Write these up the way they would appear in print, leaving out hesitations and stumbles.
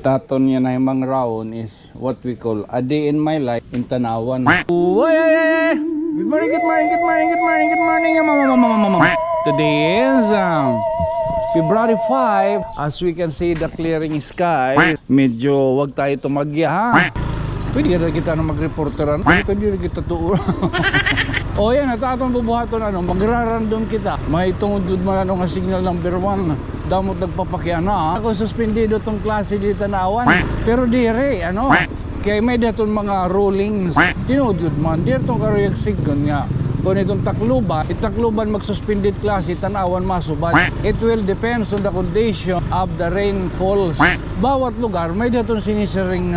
Taton niya na himang round is what we call a day in my life in Tanawan. Good morning, good morning, good morning, good morning, good morning, mama. Today is February 5. As we can see the clearing sky. Medyo wag tayo tumagya ha. Pwede na kita na mag-reporteran. Pwede na kita tuuro. O yan, natatong bubuhaton magra-random kita. May tungod man nga signal number 1. Damot nagpapakyan na. Ako suspendido tong klase di Tanawan. Pero dire, kaya may daton mga rulings. Tinod man, dire tong karuyag sigon nga. Kung itong Tacloban mag-suspended klase, Tanawan masubat. It will depends on the condition of the rainfalls. Bawat lugar, may daton sinisiring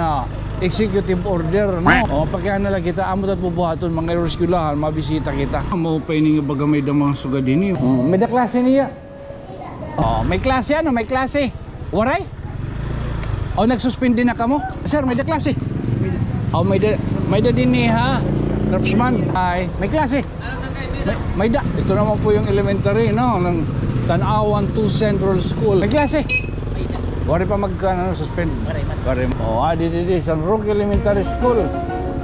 executive order, O, pagkaya na lang kita, amot at bubuhaton, mga resculahan, mabisita kita. Mo pa ini nga baga may damang sugad din. May da klase niya. Oh, may klase may klase. Waray? O, nagsuspindi na ka mo? Sir, may da klase. O, may da din ha. Trapsman. Ay, may klase. May da. Ito naman po yung elementary, ng Tanawan 2 Central School. May klase. Wari pa suspend. Wari. Oh, di San Roque Elementary School.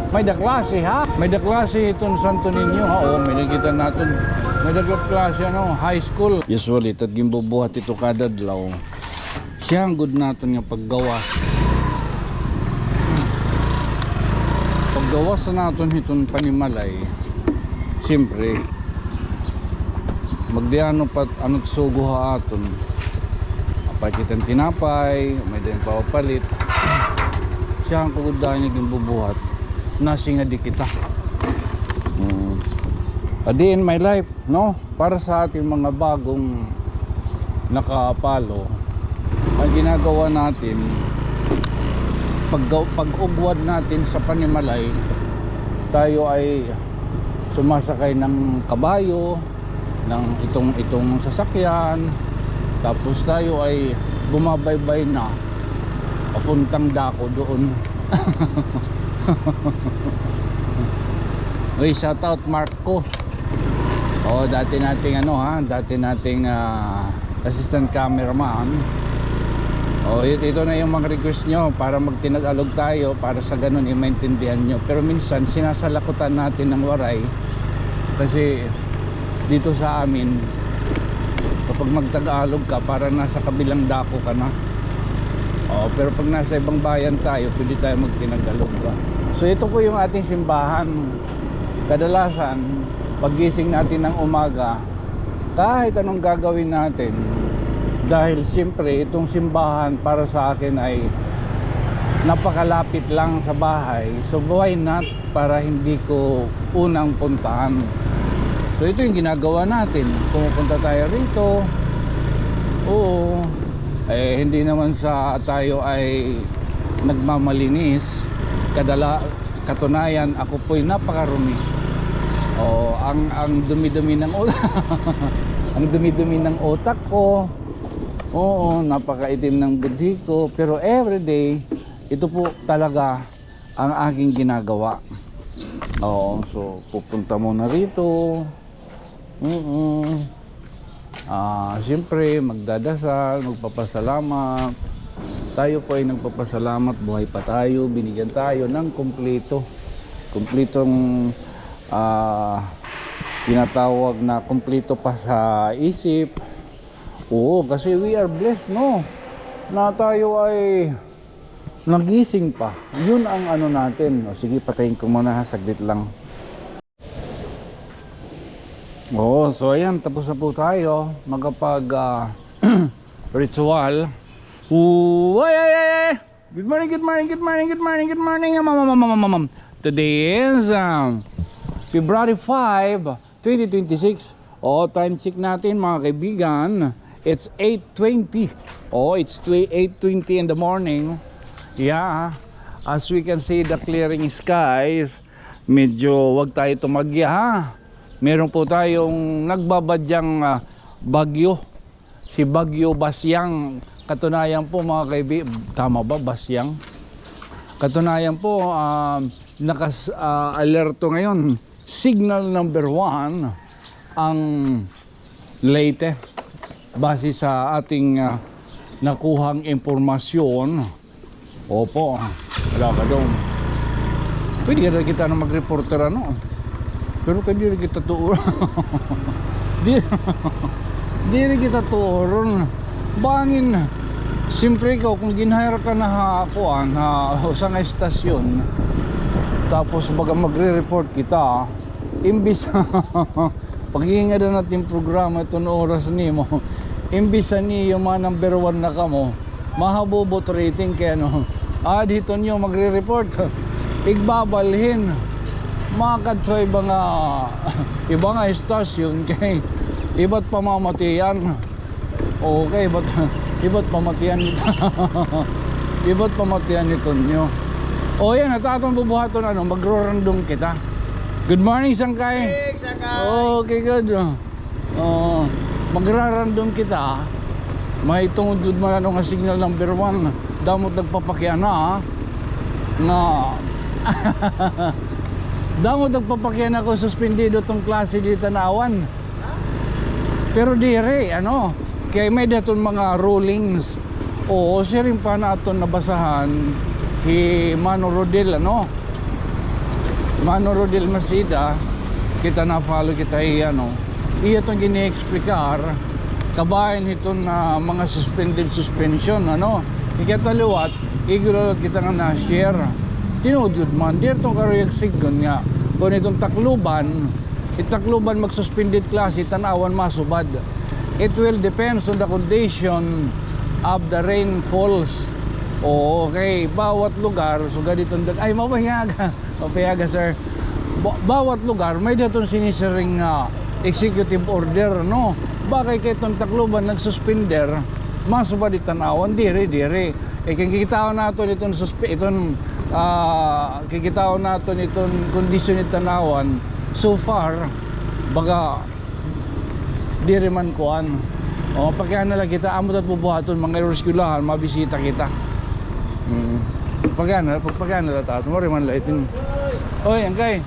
May da klase ha. May da klase itong Santo Niño ha. Oh, may nakita natin. May da klase high school. Usually tat gimbubuhat ito kada adlaw. Siya ang good natin nga paggawas. Paggawas na natin itong panimalay. Siyempre magdiano pat anot sugo ha aton. Pakitang tinapay, may din papalit. Siya ang kugudahan niya gimbubuhat. Nasi nga di kita. A day in my life, para sa ating mga bagong nakapalo, ang ginagawa natin, pag-ugwad natin sa panimalay, tayo ay sumasakay ng kabayo, ng itong sasakyan. Tapos tayo ay bumabaybay na papuntang dako doon. Uy, shout out Marco. Oh, dati nating assistant cameraman. Oh, ito na yung mga request nyo para magtinag-alog tayo para sa ganun i-maintindihan nyo. Pero minsan sinasalakutan natin ng waray kasi dito sa amin kapag magtagalog ka, para nasa kabilang dako ka na. Pero pag nasa ibang bayan tayo, pwede tayo magtinagalog ka. So ito po yung ating simbahan. Kadalasan, paggising natin ng umaga, kahit anong gagawin natin, dahil siyempre itong simbahan para sa akin ay napakalapit lang sa bahay. So why not para hindi ko unang puntahan. So ito yung ginagawa natin. Pumupunta tayo rito. Oo. Hindi naman sa tayo ay nagmamalinis. Katunayan, ako po'y napakarumi. Ang dumi-dumi ng utak. Ang dumi-dumi ng utak ko. Oo, napakaitim ng budhi ko. Pero everyday, ito po talaga ang aking ginagawa. So pupunta muna rito. Siyempre magdadasal, magpapasalamat. Tayo po ay nagpapasalamat, buhay pa tayo, binigyan tayo ng kumpletong tinatawag na kumpleto pa sa isip. Oo, kasi we are blessed, na tayo ay nagising pa. Yun ang natin. Sige, patayin ko muna saglit lang. So ayan, tapos na po tayo magkapag ritual. Good morning, good morning, good morning, good morning, good morning, mama. Today is February 5, 2026. Time check natin mga kaibigan. It's 8:20. It's 8:20 in the morning. Yeah, as we can see the clearing skies. Medyo wag tayo tumagya ha. Meron po tayong nagbabadyang bagyo. Si Bagyo Basyang. Katunayan po mga kaibigan, tama ba Basyang? Katunayan po, alerto ngayon. Signal number 1 ang Leyte. Base sa ating nakuhang impormasyon Opo, wala ka daw. Pwede ka na kita na mag-reporter ano. Pero kaya di kita tuuron. di rin kita tuuron. Bangin. Siyempre ikaw, kung ginhire ka na hakuan, sa nga estasyon, tapos baga magre-report kita, imbis paghinga na natin programa ito na oras ni mo, imbis ni yung mga number 1 na kamo, mahabobot rating kaya no, dito nyo magre-report, igbabalhin, makakadto iba nga estasyon, kay iba't pamamatiyan. Okay, iba't pamatiyan nito. Iba't pamatiyan nito nyo. O yan, natatong bubuhaton magro-random kita. Good morning, Sangkay. Hey, Sangkay. Okay, good. Magra-random kita. May tungod good man nga signal number 1. Damot nagpapakyan na damot nagpapakyan ako suspendido tong klase di Tanawan. Pero dire, kaya may daton mga rulings. Oo, siya rin pa naton nabasahan Mano Rodel, Mano Rodel Masida, kita na follow kita iya itong gini-explikar kabayan itong mga suspension, ikataliwat, iguro kita nga na-share. Tinood yun man, dir itong karuyag sigon nga, kung itong Takluban mag-suspended class, Tanawan masubad. It will depends on the condition of the rainfalls. Okay, bawat lugar, so ganito ay mapayaga sir. Bawat lugar may daton sinisiring executive order, Bakay kay itong Takluban nagsuspender, masubad di Tanawan, dire. Kikitaw natin itong kondisyon ni Tanawan so far, baga dire man kuan. Pagkaya na lang kita amot at bubuhaton mga reskyulahan, mabisita kita. Pagkaya na lang tato mo rin man laitin. Oy, angkay.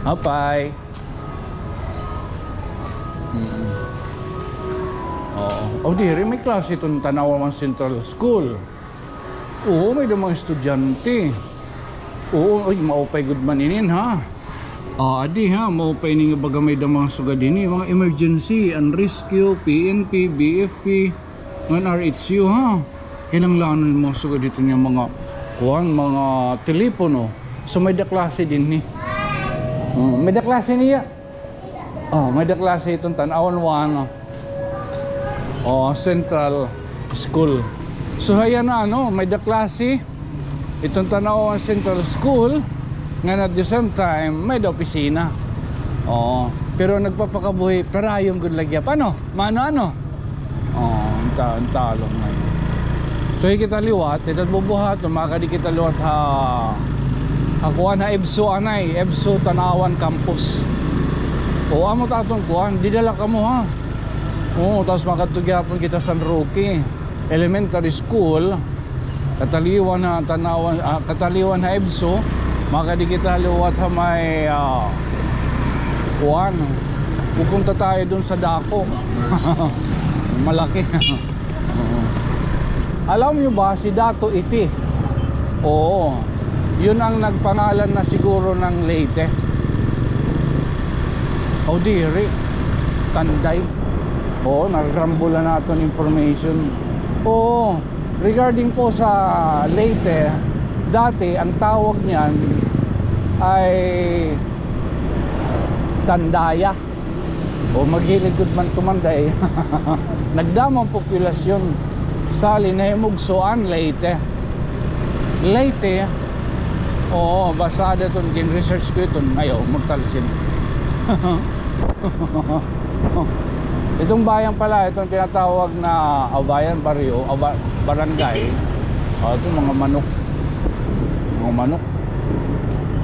Hapay. Dire may klase itong Tanawan Central School. Oo, may damang estudyante. Oo, maupay good man inin maupay ning baga may damang sugad ini, mga emergency and rescue, PNP, BFP, mga RHU Kailangan mo sugad dito niya mga telepono. So may daklase din ni. May daklase niya. May daklase itong Tanawan 1 Central School. So hayan may daklase itong Tanawan Central School nga at the same time may da opisina. Pero nagpapakabuhi perayong good lagya. Paano? Mano? Ang talong ngayon. So kita liwat, ito bubuhat, makadi kita liwat kuan EBSO EBSO Tanawan Campus. Amo tatong kuan, didala ka mo tapos makatugyapon kita San Roque Elementary School, kataliwan na Tanawan, kataliwan na EBSO, makadi kita liwat may kuan. Pupunta tayo dun sa dako. Malaki. Alam niyo ba si Dato Iti? Oo. Yun ang nagpangalan na siguro ng Leyte. Dire. Tanday. Oo, nagrambulan natin information. Oo. Regarding po sa Leyte, dati ang tawag niyan ay Tandaya. Maghilid man tumanday. Nagdamang populasyon sa Linahimugsoan, Leyte. Basada itong gin-research ko ito. Ayaw, magtalsin. Itong bayan pala, itong tinatawag na bayan, baryo, barangay. Ito mga manok.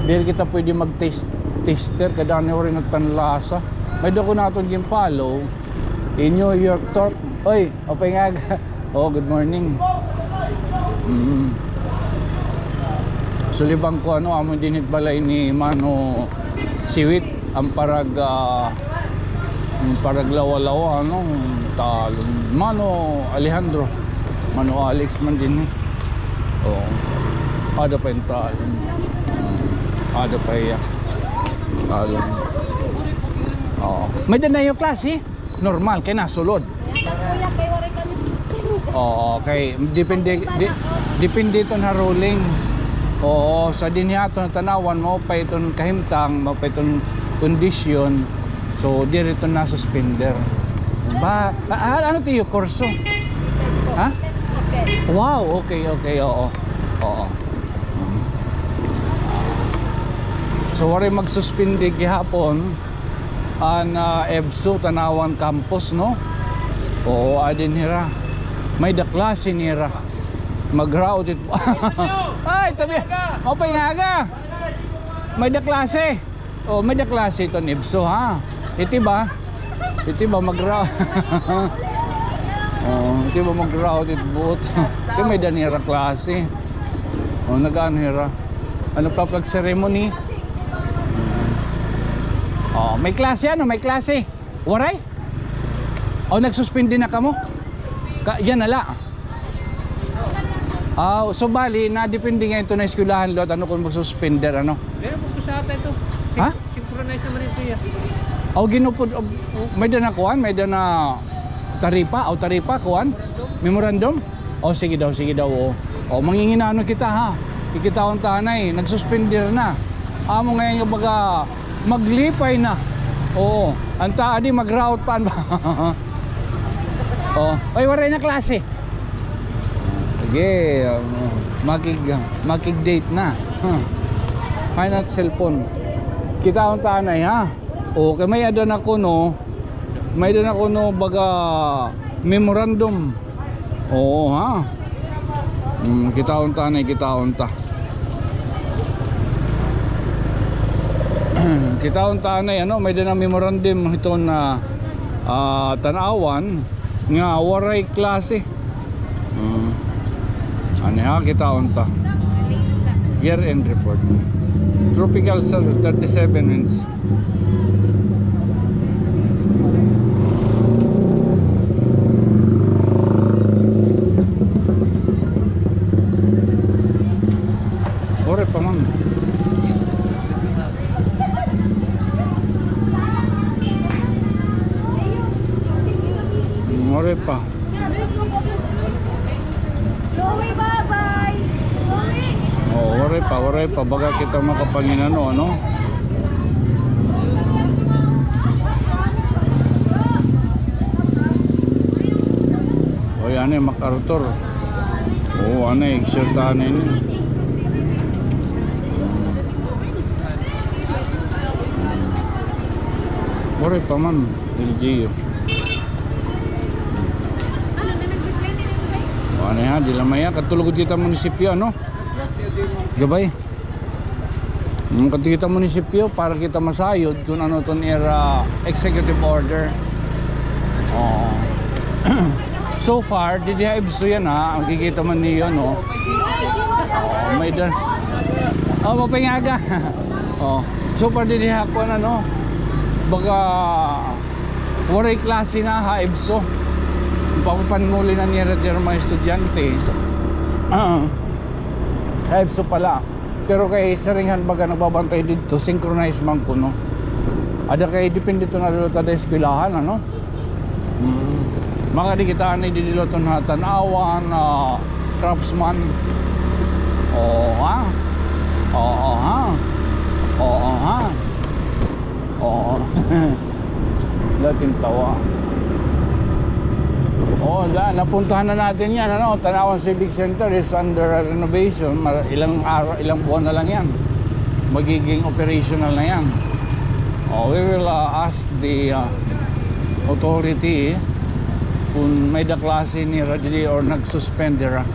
Dahil kita pwede mag-taster, kadang rin nagtanlasa. May dako natin gimpalo in New York Torp. Oy, opay nga. Good morning. So libang ko amo dinit balay ni Mano Siwit ang paraglawalawa talon Mano Alejandro Manualix man din eh. Oo. Ada pa yung talon. Ada pa iya. Talon. Oo. May na yung klase. Normal, kaya nasulod. Oo, okay. Depende ito na rulings. Oo, sa dinyato na tanawan mo pa itong kahimtang, mo pa itong kondisyon. So, dito na suspender. Ano ito yung kurso? Ha? Wow, okay, oo. Oo. So, wari magsuspindi gihapon an EBSU Tanawan Campus, no? Oo, adin hira. May da klase nira. Mag-route it. Ay, tabi. Mapay nga ka. May da klase. Oh, may da klase ito EBSU, ha? Iti ba mag-route? Oh, iti ba mag-route it boot? Iti may da nira klase. Oh, nag-ano hira. Ano pa pag ceremony? Oh, may klase ano, may klase. Waray? O nagsuspindi na kamo? Yan nala. So bali na depende nga ito na eskwelahan lot ano kung magsuspender ano. Meron po sa ata ito. Ha? Synchronize naman ito yan. Ginupod may dana kuan, may dana taripa kuan. Memorandum? Sige daw. Manginginano kita ha. Ikitaon tanay, nagsuspender na. Amo ngayon yung baga maglipay na. Oo. Anta adi mag-route pa ba? Oy, waray na klase. Sige, makig-date na. Kaya na cellphone. Kita ang tanay ha. Okay, may adan ako no. May adan ako no baga memorandum. Oo ha. Kita ang tanay, kita ang ta. Kita ang tanay ano, may adan memorandum ito na tanawan nga waray klase. Ano ha, kita unta. Year end report. Tropical cell 37 winds. Ore pa man. Ore pa. Waray pa baga kita makapanginano ano. Oy ano yung MacArthur. Ano yung shirtahan ini. Waray pa man LGU. Ano yan, di lamaya katulog kita munisipyo ano. Gabay. Kita munisipyo para kita masayod kung ano itong executive order. So far, di EBSU yan ha. Ang kikita man niyo no. May dan. Mapingaga. So far di ako na no. Baga waray klase na ha EBSU. Pakupanmuli na niya yung mga estudyante. EBSU pala. Pero kay saringan baga nagbabantay dito, synchronize man ko no. Ada kay depende to na dito sa eskwelahan ano. Mga di kita ani dito na tanawan, craftsman. Ha. Latin tawa. Napuntahan na natin yan ano. Tanawan Civic Center is under renovation. Ilang buwan na lang yan. Magiging operational na yan. We will ask the authority kung may daklase ni Radili or nag-suspend nila.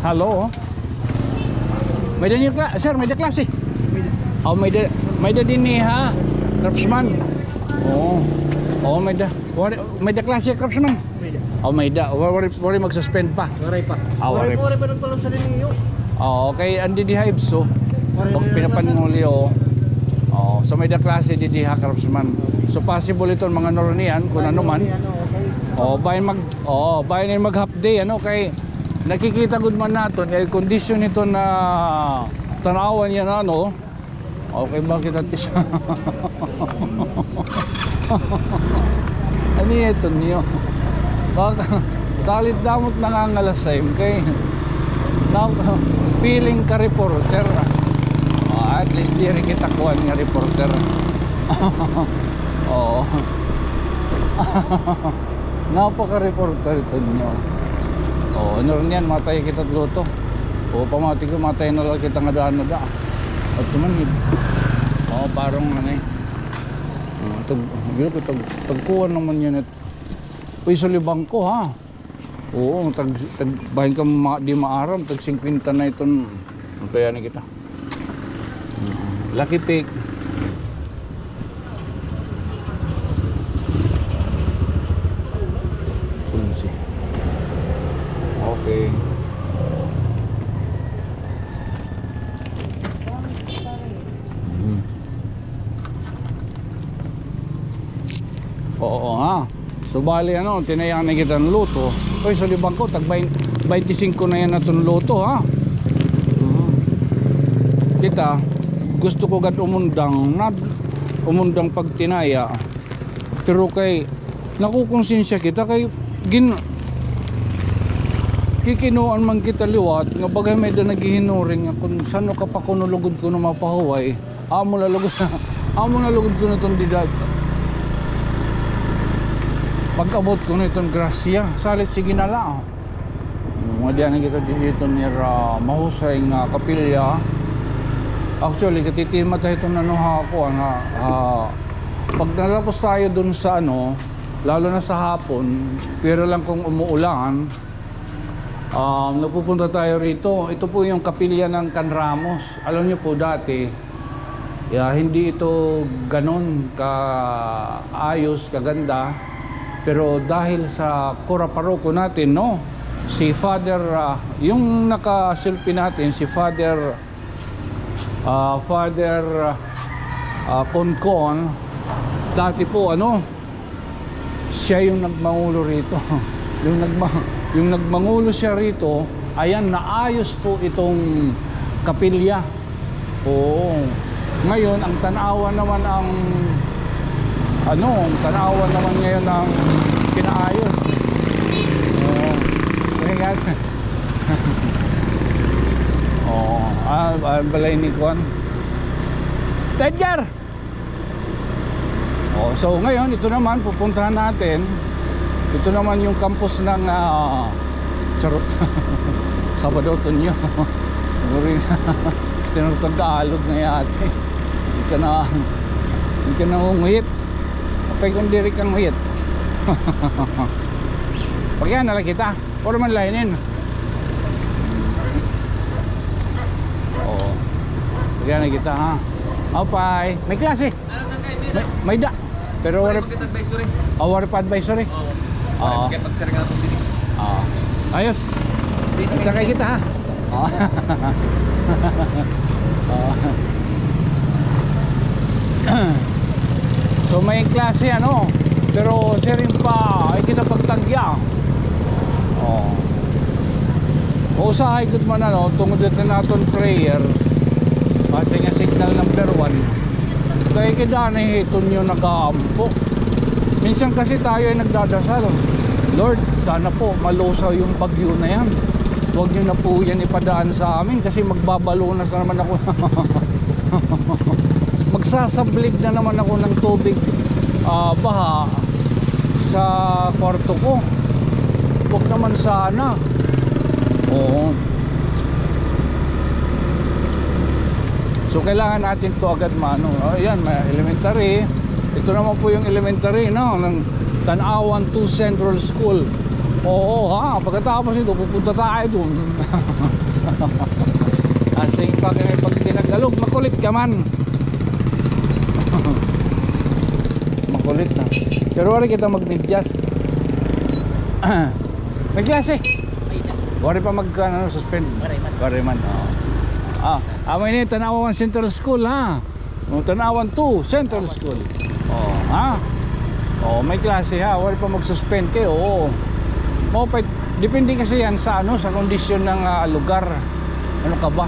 Hello. May din sir, may daklase. May da din ni ha, craftsman. May da klase craftsman. May da. Wari mag-suspend pa. Waray pa. Waray pa nagpalam sa ninyo. Okay, andi di hives so. Pag pinapanuli So may da klase di diha karabsman. So possible ito mga nornian kung ano man. Bayan mag half day ano kay nakikita gud man naton air condition ito na tanawan yan ano. Okay ba kita siya? Ano ito niyo? Baka talit damot nangangalasay kay feeling ka reporter. At least di rin kita kuhan nga reporter. Oo. Napaka-reporter ito nyo. Oo, ano rin yan, matay kita luto. Oo, pamati ko, matay na lang kita nga daan na da. At tumanid. Oo, parang ano eh. Tagkuhan naman yan. Uy, sulibang ko ha. Oo, bahin ka di maaram, tag 50 na itong payanin kita. Lucky pick. Okay. Oo ha. So bali ano, tinayan na kita ng luto. Oy, sa libang ko, tag 25 na yan na itong luto ha. Kita, gusto ko gad umundang pag tinaya. Pero kay, nakukonsensya kita kay, kikinuan man kita liwat, nga bagay may da naghihinuring, kung saan ka pa kunulugod ko na mapahuway, amo na lugod ko na itong didad. Pagkabot ko na itong grasya, salit sige na lang. Madiyan kita dito nira mahusay nga kapilya. Actually, katitima tayo itong nanuha ko nga pag nalapos tayo dun sa ano, lalo na sa hapon, pero lang kung umuulan, napupunta tayo rito. Ito po yung kapilya ng Canramos. Alam niyo po dati, hindi ito ganon kaayos, kaganda. Pero dahil sa Cora Parroco natin, no? Si Father, yung nakasilpi natin, si Father Concon, dati po ano, siya yung nagmangulo rito. yung nagmangulo siya rito, ayan, naayos po itong kapilya. Oo. Ngayon, ang tanawan naman tanawan naman ngayon ang pinaayos. Oo. Balay ni Kwan. Tedgar! So ngayon, ito naman, pupuntahan natin. Ito naman yung campus ng charot. Sabado ito nyo. Tinurtag kaalog na yate. Hindi ka na unguyit. Kapag kung diri kang nguyit. Pagyan na lang kita. O naman lahinin. Pagyan na kita ha. Okay. May klase. Ano saan kayo, Bida? May da. Pero Wala magkita advisory. Wala pa advisory. Wala magkita nga itong dinig. Ayos. Sakay kita ha. So may klase ano, pero siya rin pa ay kinapagtagya. Usahay good man ano, tungod dito natin prayer. Kasi nga signal number 1. Kaya kidani ito nyo nag-aampo. Minsan kasi tayo ay nagdadasal, Lord, sana po malusaw yung bagyo na yan. Huwag nyo na po yan ipadaan sa amin kasi magbabalunas na naman ako. Magsasablig na naman ako ng tubig baha sa kwarto ko. Huwag naman sana. Oo. So kailangan natin to agad mano. Ayan, may elementary. Ito naman po yung elementary no, ng Tanawan 2 Central School. Oo ha, pagkatapos ito pupunta tayo dun. Kasi pag tinagdalog, makulit ka man. Makulit na. Pero wala kita mag-medyas. May klase. Wala pa suspend. Wala man. Amay ni Tanawan Central School ha. Tanawan 2 Central School. Oh, ha? Oh, may klase ha. Wala pa mag-suspend kayo. Oo. Oh, depende kasi yan sa ano, sa kondisyon ng lugar. Ano ka ba?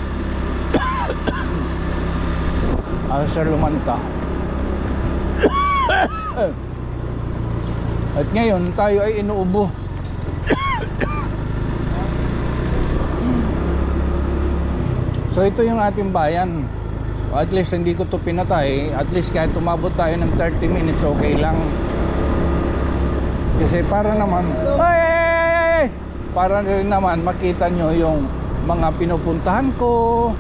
Sir Lumanta. At ngayon tayo ay inuubo. So ito yung ating bayan. At least hindi ko to pinatay. At least kahit tumabot tayo ng 30 minutes, okay lang. Kasi para naman para rin naman makita nyo yung mga pinupuntahan ko.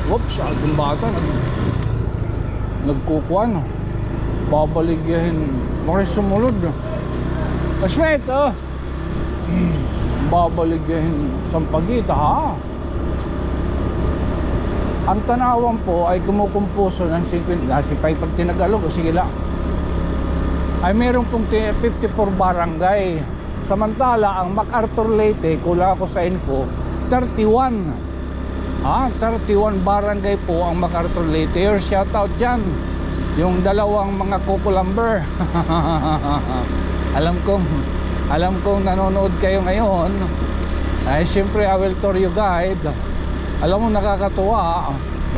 Oops, ating bata nagkukuan, babaligyahin, makay sumulod. Kasmet, babaligyahin sampagita ha. Ang Tanawan po ay kumukumpuso ng 50, pag tinagalog o sige lang, ay meron pong 54 barangay. Samantala ang MacArthur Leyte, kulang ako sa info, 31 barangay po ang MacArthur Leyte. Your shoutout dyan, yung dalawang mga kukulamber. alam kong nanonood kayo ngayon. Ay siyempre I will tour you guide. Alam mo, nakakatuwa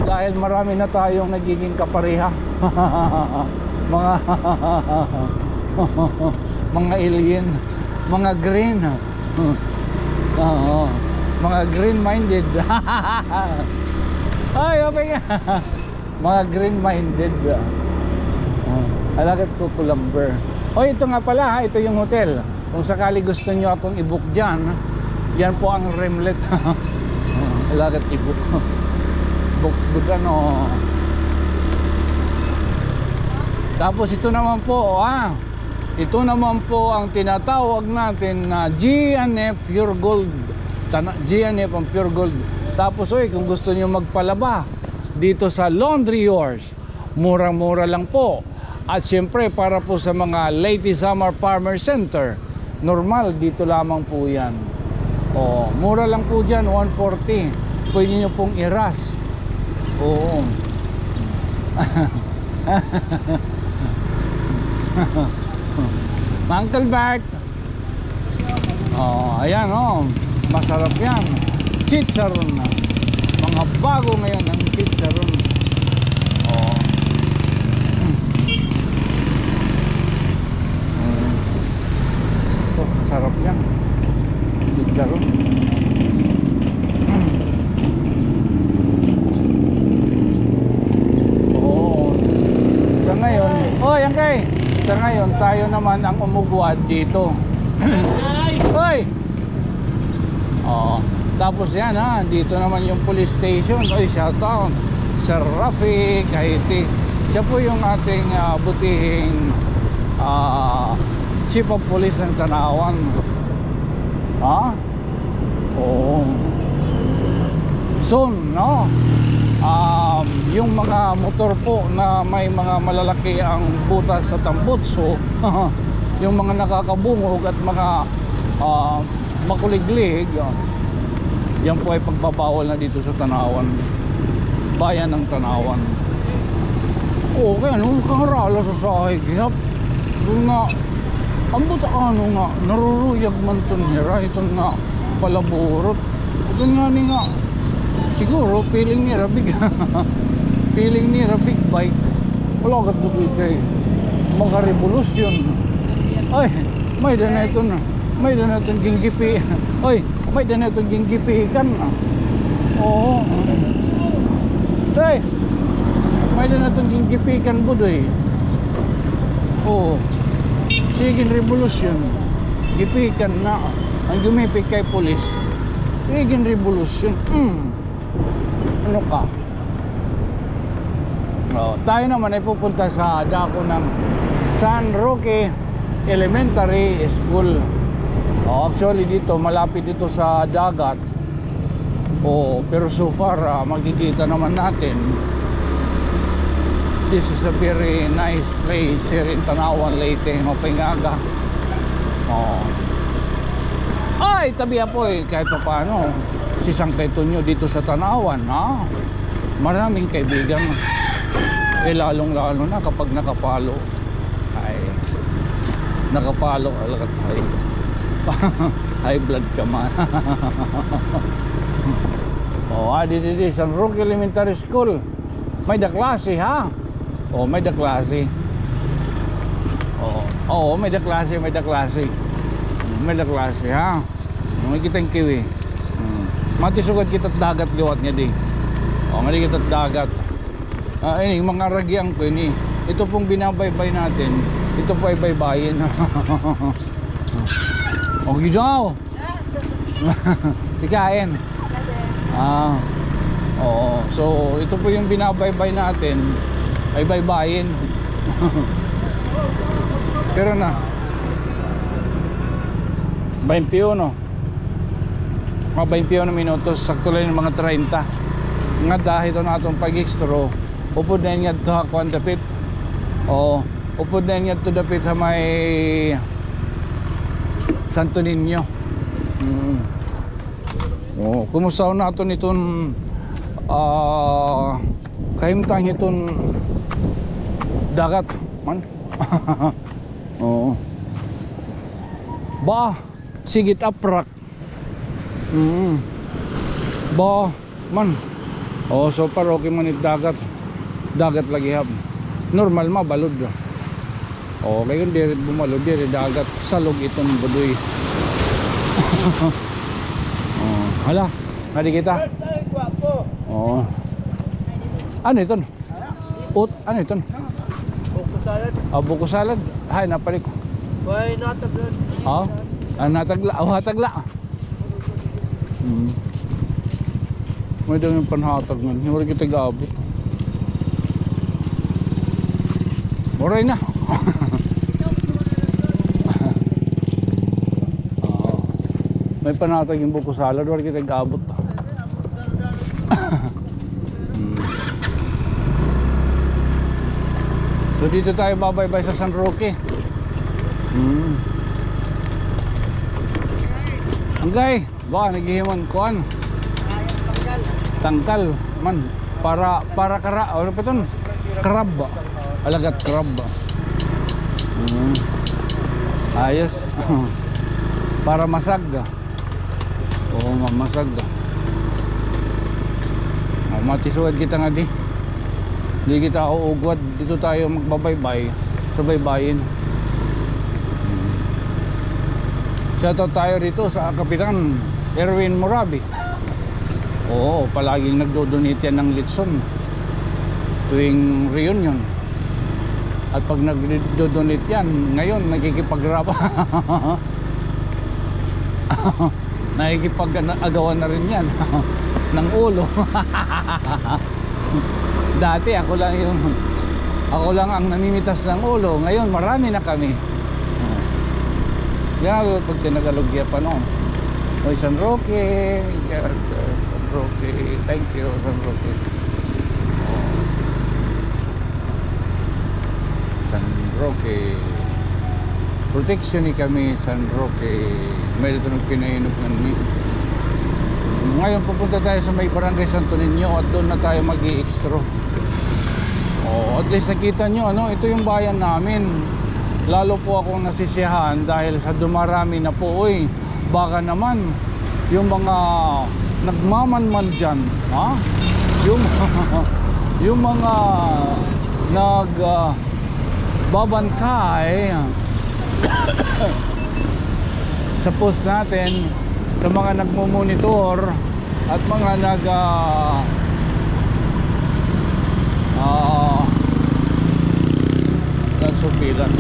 dahil marami na tayong nagiging kapareha. mga alien, mga green. Mga green minded. Ay, okay nga. Mga green minded. Alagat ko Kulamber. Ito nga pala ha, ito yung hotel. Kung sakali gusto nyo akong i-book dyan, yan po ang Remlet. Alagat i-book. Book ano. Tapos ito naman po ito naman po ang tinatawag natin na GNF Pure Gold. GNF ang Pure Gold. Tapos kung gusto niyo magpalaba dito sa Laundry Yours, murang-mura lang po. At siyempre para po sa mga Leyte Summer Farmer Center, normal dito lamang po yan. Mura lang po dyan, 140. Pwede nyo pong iras. Oo. Uncle Bert. Ayan masarap yan. Chicharon na. Mga bago ngayon ang chicharon. Sarap yan. Chicharon. Sa ngayon, yan kay. Sa ngayon, tayo naman ang umuguad dito. Hoy! Tapos yan dito naman yung police station. Shout out Sir Rafi Kahiti. Siya po yung ating butihing Chief of Police ng Tanawan. Soon, yung mga motor po na may mga malalaki ang butas sa tambutso, yung mga nakakabungog at mga makuliglig, yan po ay pagbabawal na dito sa Tanawan, bayan ng Tanawan. Okay, kaharala sa sahig yap nga ang buta nga naruruyag man to nira itong nga palaburot ito nga siguro feeling ni Rabig feeling ni Rabig bike wala ka dugoy kay makarevolusyon. Ay may na itong ginggipi. May na itong ginggipikan. Hey, may na itong ginggipikan budoy. Sige revolusyon. Gipikan na ang gumipik kay pulis. Sige revolusyon. Ano ka? Tayo naman ay pupunta sa dako ng San Roque Elementary School. Actually dito malapit dito sa dagat. Pero so far makikita naman natin this is a very nice place here in Tanawan, Leyte, Mapingaga. Ay, tabi po kahit pa paano si San Caytonio dito sa Tanawan, Maraming kaibigan. Eh lalong lalo na kapag nakapalo. Ay, nakapalo alagat ay. High blood ka man. Oh, di San Roque Elementary School. May daklase ha. Oh, may daklase. Oh, may daklase, may daklase. May daklase ha. May kitang kiwi. Matisugad kita dagat liwat niya di. Oh, ngali kita dagat. Ini mga ragyang ko ini. Ito pong binabaybay natin. Ito po ay baybayin. Okay daw. Sikain. Oo. So, ito po yung binabaybay natin. Ay baybayin. Pero na. 21. Mga 21 minutos. Sakto lang yung mga 30. Nga dahil ito na itong pag-extro. Upod na yun ito hakuan dapit. Oo. Upod na yun ito dapit sa may Santo Niño. Oh, kumusta na ito nitong kahimtang itong dagat man. Oo. Ba, sigit aprak. Ba, man. Oh, so paroke man it dagat. Dagat lagi hab. Normal mabalod. Oh, ngayon dire bumalod dire dagat salog itong budoy. Oh, hala. Hadi kita. Oh. Ano ito? Ano ito? Buko salad. Buko salad. Hay napalik ko. Why nataglan? Natagla. Hatagla. May daw yung panhatag nun. Hindi kita gabot. Moray na. May panatag yung buko salad. Wala kita gabot. So dito tayo babaybay sa San Roque. Anggay, baka naghihiman kuan. Tangkal man para kara ano pa ton? Crab. Alagat crab. Ayos. Para masag. Oo, mamasag. Matisuad kita nga di. Hindi kita uugwad. Dito tayo magbabaybay sa baybayin. Shoutout tayo rito sa Kapitan Erwin Morabi. Oo, palaging nagdodonate yan ng litson tuwing reunion. At pag nagdodonate yan, ngayon nagkikipag-rap. Nakikipag-agawan na rin yan ng ulo. Dati ako lang ang namimitas ng ulo. Ngayon marami na kami. Yan pag tinagalogya pa noon. Oy, San Roque. San Roque. Thank you, San Roque. San Roque. Protection ni kami, San Roque. May dito ng pinainog ng ngayon pupunta tayo sa may Barangay Santo Niño at doon na tayo mag-i-extro. Oh, at least nakita nyo, ano, ito yung bayan namin. Lalo po akong nasisiyahan dahil sa dumarami na po. Uy, baka naman yung mga nagmamanman dyan, ha? Yung mga nagbabantay sa post natin, sa mga nagmumonitor at mga nagsupilan.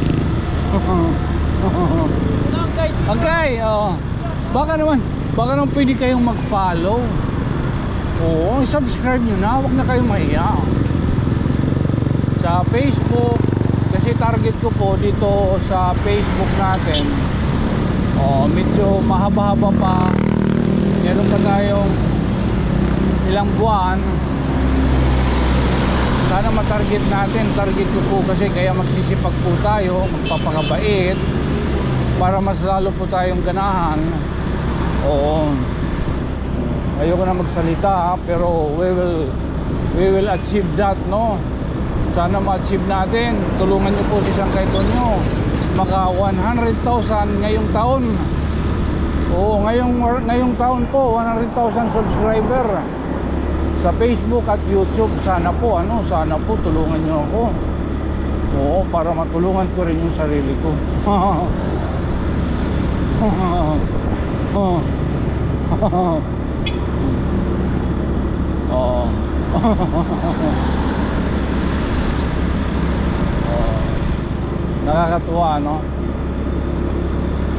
Okay, baka naman pwede kayong mag-follow. Oo, subscribe nyo na, huwag na kayong mahiya. Sa Facebook, kasi target ko po dito sa Facebook natin. Medyo mahaba-haba pa. Meron pa tayong ilang buwan. Sana matarget natin. Target ko po kasi kaya magsisipag po tayo, magpapakabait para mas lalo po tayong ganahan. Oo. Ayoko na magsalita pero we will we will achieve that, no? Sana ma-achieve natin. Tulungan niyo po si Sangkay Tonyo maka 100,000 ngayong taon. Oo, ngayong taon po 100,000 subscriber sa Facebook at YouTube. Sana po tulungan niyo ako. Oo, para matulungan ko rin yung sarili ko. Nakakatuwa, no?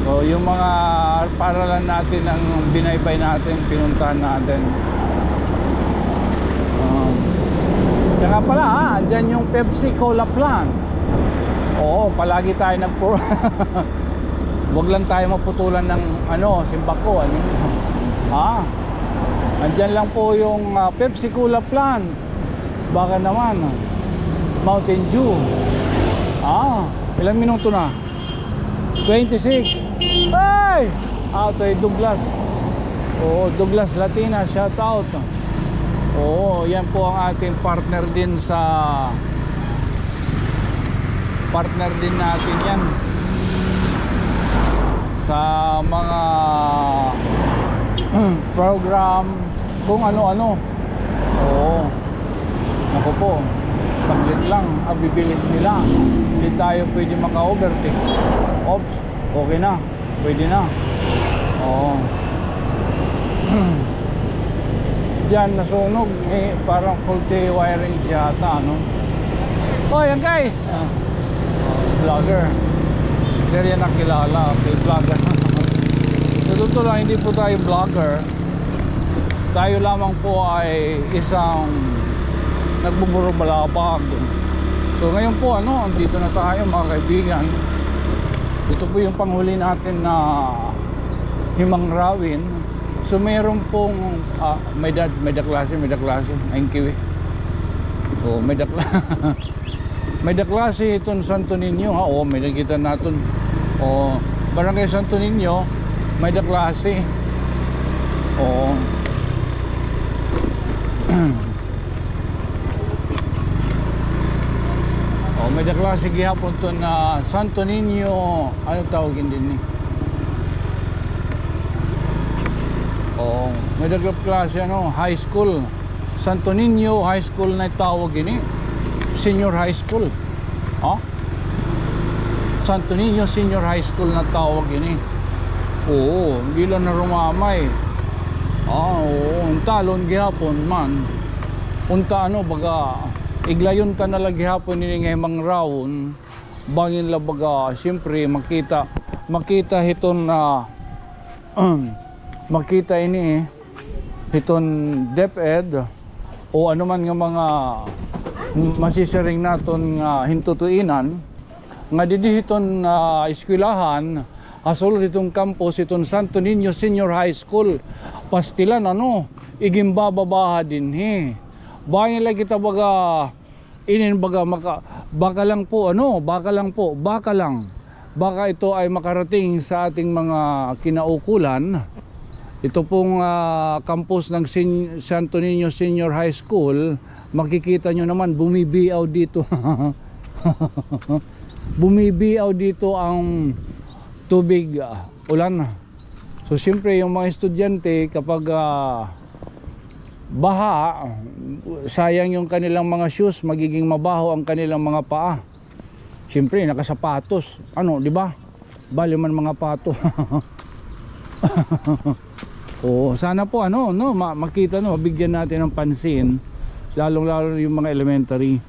So yung mga paralan natin ang binaybay natin, pinuntahan natin. Saka pala andyan yung Pepsi Cola plant. Oo, palagi tayo wag lang tayo maputulan ng simbako, andyan lang po yung Pepsi Cola plant. Baka naman Mountain Dew. Ilang minuto na? 26. Hey! Ito ay Douglas. Oo, Douglas Latina, shout out. Oo, yan po ang ating partner din natin yan sa mga program, kung ano-ano. Oo. Naku po, saglit lang, bibilis nila. Hindi tayo pwede maka-overtake. Oops, okay na, pwede na. Oo. Diyan nasunog, parang faulty wiring yata, no? Yan guys! Vlogger. Hindi yan nakilala, okay, vlogger. So dito lang, hindi po tayo vlogger. Tayo lamang po ay isang nagbuburo balabag. So ngayon po andito na tayo mga kaibigan. Ito po yung panghuli natin na himangrawin. So mayroon pong may daklase ayun kiwi. Oh, may daklase itong Santo Niño, may nakita natin. Barangay Santo Niño, may daklase. May daklase gihapon to na Santo Niño, ano tawagin din may daklase high school, Santo Niño High School na tawag ini, senior high school. Santo Niño Senior High School na tawag ini. Hindi lang na rumamay. Talon gihapon man. Unta baga iglayon ta na lagi hapon nini ngay mangrawon. Bangin la baga siyempre makita hiton na makita ini hiton DepEd o anuman nga mga masisiring naton nga hintutuinan nga didihiton eskwelahan asol ditong campus iton Santo Niño Senior High School pastilan igimbababaha dinhi. Bangin lagi ta baga baka ito ay makarating sa ating mga kinaukulan. Ito pong campus ng Santo Niño Senior High School, makikita nyo naman bumibiaw dito. Bumibiaw dito ang tubig, ulan. So siyempre yung mga estudyante kapag baha, sayang yung kanilang mga shoes, magiging mabaho ang kanilang mga paa. Siyempre nakasapatos, di ba? Bali man mga pato. Sana po makita mabigyan natin ng pansin, lalong-lalo yung mga elementary.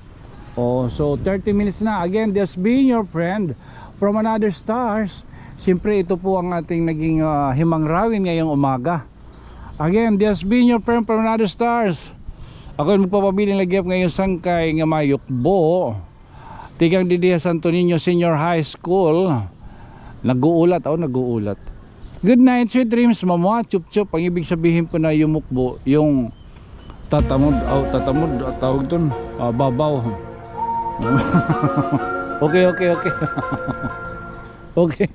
So 30 minutes na. Again, this being your friend from another stars. Siyempre ito po ang ating naging himangrawin ngayong umaga. Again, this being your friend from another stars. Ako magpapabiling lagyap ngayong sangkay nga mayukbo. Tigang didiya Santo Niño Senior High School. Nag-uulat. Good night, sweet dreams, mama. Chup-chup. Ang ibig sabihin po na yumukbo, yung tatamod, tawag dun, babaw. Okay. Okay.